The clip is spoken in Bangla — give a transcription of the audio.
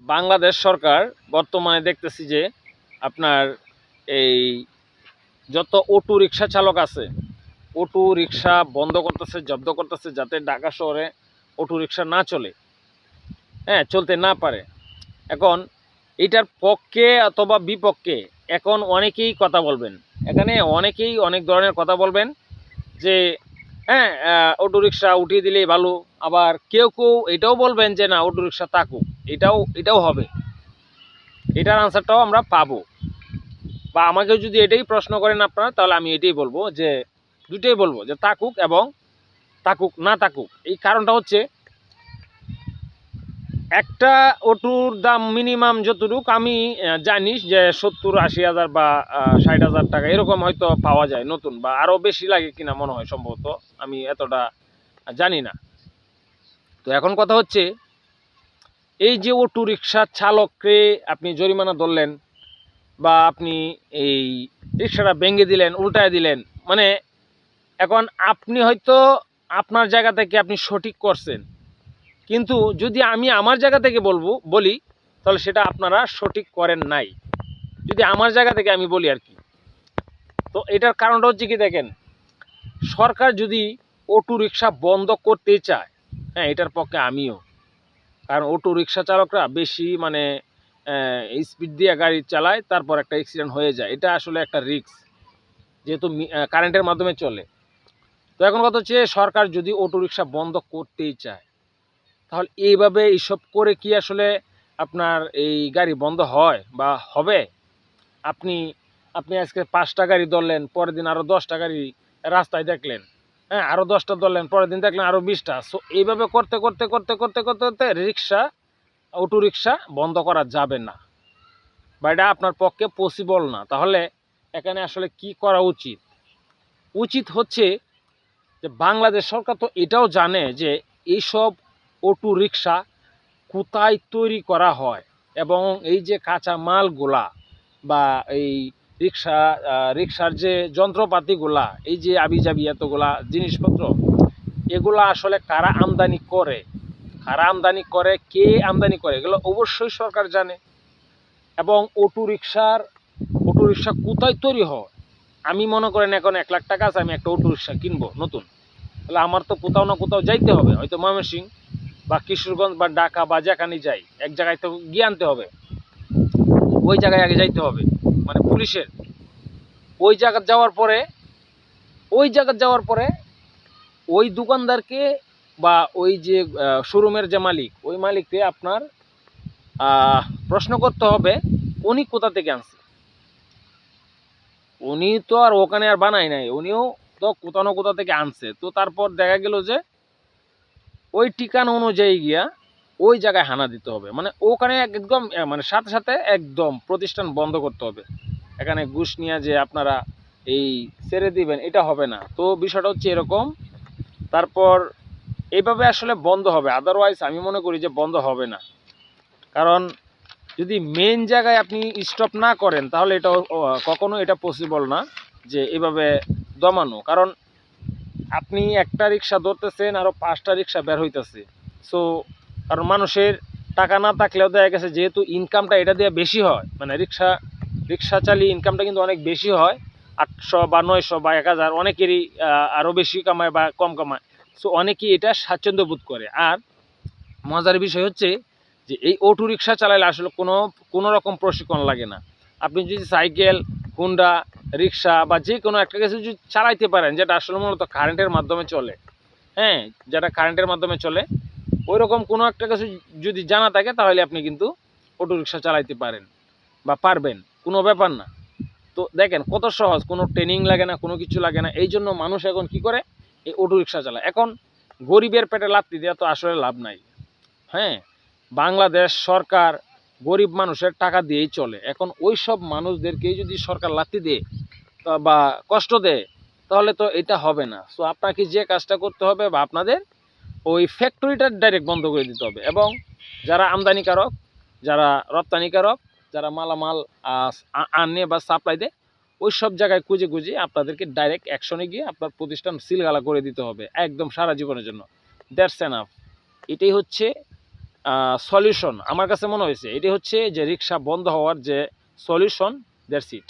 বাংলাদেশ সরকার বর্তমানে দেখতেছি যে আপনার এই যত অটো রিক্সা চালক আছে অটো রিক্সা বন্ধ করতেছে, জব্দ করতেছে, যাতে ঢাকা শহরে অটো রিক্সা না চলে, হ্যাঁ, চলতে না পারে। এখন এটার পক্ষে অথবা বিপক্ষে এখন অনেকেই কথা বলবেন, এখানে অনেকেই অনেক ধরনের কথা বলবেন যে হ্যাঁ, অটো রিক্সা উঠিয়ে দিলেই ভালো। আবার কেউ কেউ এটাও বলবেন যে না, অটো রিক্সা থাকুক, এটাও হবে, এটার আনসারটাও আমরা পাবো। বা আমাকে যদি এটাই প্রশ্ন করেন আপনারা, তাহলে আমি এটাই বলবো যে দুটোই বলবো, যে থাকুক এবং থাকুক না থাকুক। এই কারণটা হচ্ছে, একটা অটোর দাম মিনিমাম যতটুকু আমি জানি যে 70-80 হাজার বা 60,000 টাকা এরকম হয়তো পাওয়া যায় নতুন, বা আরও বেশি লাগে কিনা মনে হয় সম্ভবত, আমি এতটা জানি না। তো এখন কথা হচ্ছে, এই যে অটো রিক্সা চালককে আপনি জরিমানা ধরলেন, বা আপনি এই রিক্সাটা ভেঙে দিলেন, উল্টায় দিলেন, মানে এখন আপনি হয়তো আপনার জায়গা থেকে আপনি সঠিক করছেন, কিন্তু যদি আমি আমার জায়গা থেকে বলি, তাহলে সেটা আপনারা সঠিক করেন নাই, যদি আমার জায়গা থেকে আমি বলি আর কি। তো এটার কারণটা হচ্ছে কি, দেখেন, সরকার যদি অটো রিক্সা বন্ধ করতে চায়, হ্যাঁ, এটার পক্ষে আমিও। কারণ অটো রিক্সা চালকরা বেশি মানে স্পিড দিয়ে গাড়ি চালায়, তারপর একটা অ্যাক্সিডেন্ট হয়ে যায়, এটা আসলে একটা রিস্ক, যেহেতু কারেন্টের মাধ্যমে চলে। তো এখন কথা হচ্ছে, সরকার যদি অটো রিক্সা বন্ধ করতেই চায়, তাহলে এইভাবে এইসব করে কি আসলে আপনার এই গাড়ি বন্ধ হয় বা হবে? আপনি আপনি আজকে 5টা গাড়ি ধরলেন, পরের দিন আরও 10টা গাড়ি রাস্তায় দেখলেন, হ্যাঁ, আরও 10টা ধরলেন, পরের দিন দেখলেন আরও 20টা। সো এইভাবে করতে করতে করতে করতে করতে করতে অটো রিক্সা বন্ধ করা যাবে না, বা এটা আপনার পক্ষে পসিবল না। তাহলে এখানে আসলে কি করা উচিত? উচিত হচ্ছে যে বাংলাদেশ সরকার তো এটাও জানে যে এইসব অটো রিক্সা কোথায় তৈরি করা হয়, এবং এই যে কাঁচা মালগুলা বা এই রিক্সার যে যন্ত্রপাতিগুলা, এই যে আবিজাবি এতগুলা জিনিসপত্র, এগুলা আসলে কারা আমদানি করে, কে আমদানি করে, এগুলো অবশ্যই সরকার জানে। এবং অটো রিক্সা কোথায় তৈরি হয়, আমি মনে করেন এখন 1 লাখ টাকা আছে, আমি একটা অটো রিক্সা কিনবো নতুন, তাহলে আমার তো কোথাও না কোথাও যাইতে হবে, হয়তো ময়মনসিংহ বা কিশোরগঞ্জ বা ঢাকা বা যেখানে যাই, এক জায়গায় তো গিয়ে আনতে হবে, ওই জায়গায় আগে যাইতে হবে, মানে পুলিশের ওই জায়গায় যাওয়ার পরে ওই দোকানদারকে বা ওই যে শোরুমের যে মালিক, ওই মালিককে আপনার প্রশ্ন করতে হবে উনি কোথা থেকে আনছে। উনি তো আর ওখানে আর বানায় নাই, উনিও তো কোথাও না কোথা থেকে আনছে। তো তারপর দেখা গেল যে ওই ঠিকানা অনুযায়ী গিয়া ওই জায়গায় হানা দিতে হবে, মানে ওখানে একদম মানে সাথে সাথে একদম প্রতিষ্ঠান বন্ধ করতে হবে। এখানে ঘুষ নিয়ে যে আপনারা এই ছেড়ে দিবেন, এটা হবে না। তো বিষয়টা হচ্ছে এরকম। তারপর এইভাবে আসলে বন্ধ হবে, আদারওয়াইজ আমি মনে করি যে বন্ধ হবে না। কারণ যদি মেন জায়গায় আপনি স্টপ না করেন, তাহলে এটা কখনো এটা পসিবল না যে এভাবে দমানো। কারণ আপনি একটা রিক্সা ধরতেছেন, আরও 5টা রিক্সা বের হইতেছে। সো কারণ মানুষের টাকা না থাকলেও দেখা গেছে, যেহেতু ইনকামটা এটা দিয়ে বেশি হয়, মানে রিক্সা চালিয়ে ইনকামটা কিন্তু অনেক বেশি হয়, 800 বা 900 বা 1000, অনেকেরই আরও বেশি কামায় বা কম কামায়। সো অনেকেই এটা স্বাচ্ছন্দ্য বোধ করে। আর মজার বিষয় হচ্ছে যে এই অটো রিক্সা চালাইলে আসলে কোনো রকম প্রশিক্ষণ লাগে না। আপনি যদি সাইকেল, হুন্ডা, রিক্সা বা যে কোনো একটা কিছু যদি চালাইতে পারেন, যেটা আসলে মূলত কারেন্টের মাধ্যমে চলে, হ্যাঁ, যেটা কারেন্টের মাধ্যমে চলে, ওই রকম কোনো একটা কিছু যদি জানা থাকে, তাহলে আপনি কিন্তু অটো রিক্সা চালাইতে পারেন বা পারবেন, কোনো ব্যাপার না। তো দেখেন কত সহজ, কোনো ট্রেনিং লাগে না, কোনো কিছু লাগে না। এই জন্য মানুষ এখন কি করে, এই অটো রিক্সা চালায়। এখন গরিবের পেটে লাথি দেওয়া তো আসলে লাভ নাই, হ্যাঁ, বাংলাদেশ সরকার গরিব মানুষের টাকা দিয়েই চলে। এখন ওই সব মানুষদেরকেই যদি সরকার লাথি দেয় বা কষ্ট দেয়, তাহলে তো এটা হবে না। সো আপনাকে যে কাজটা করতে হবে, বা আপনাদের ওই ফ্যাক্টরিটা ডাইরেক্ট বন্ধ করে দিতে হবে, এবং যারা আমদানিকারক, যারা রপ্তানিকারক, যারা মালামাল আনে বা সাপ্লাই দেয়, ওই সব জায়গায় খুঁজে খুঁজে আপনাদেরকে ডাইরেক্ট অ্যাকশনে গিয়ে আপনার প্রতিষ্ঠান সিলগালা করে দিতে হবে একদম সারা জীবনের জন্য। That's enough. এটাই হচ্ছে সলিউশন আমার কাছে মনে হয়েছে এটি হচ্ছে যে রিক্সা বন্ধ হওয়ার যে সলিউশন, দ্যাটস ইট।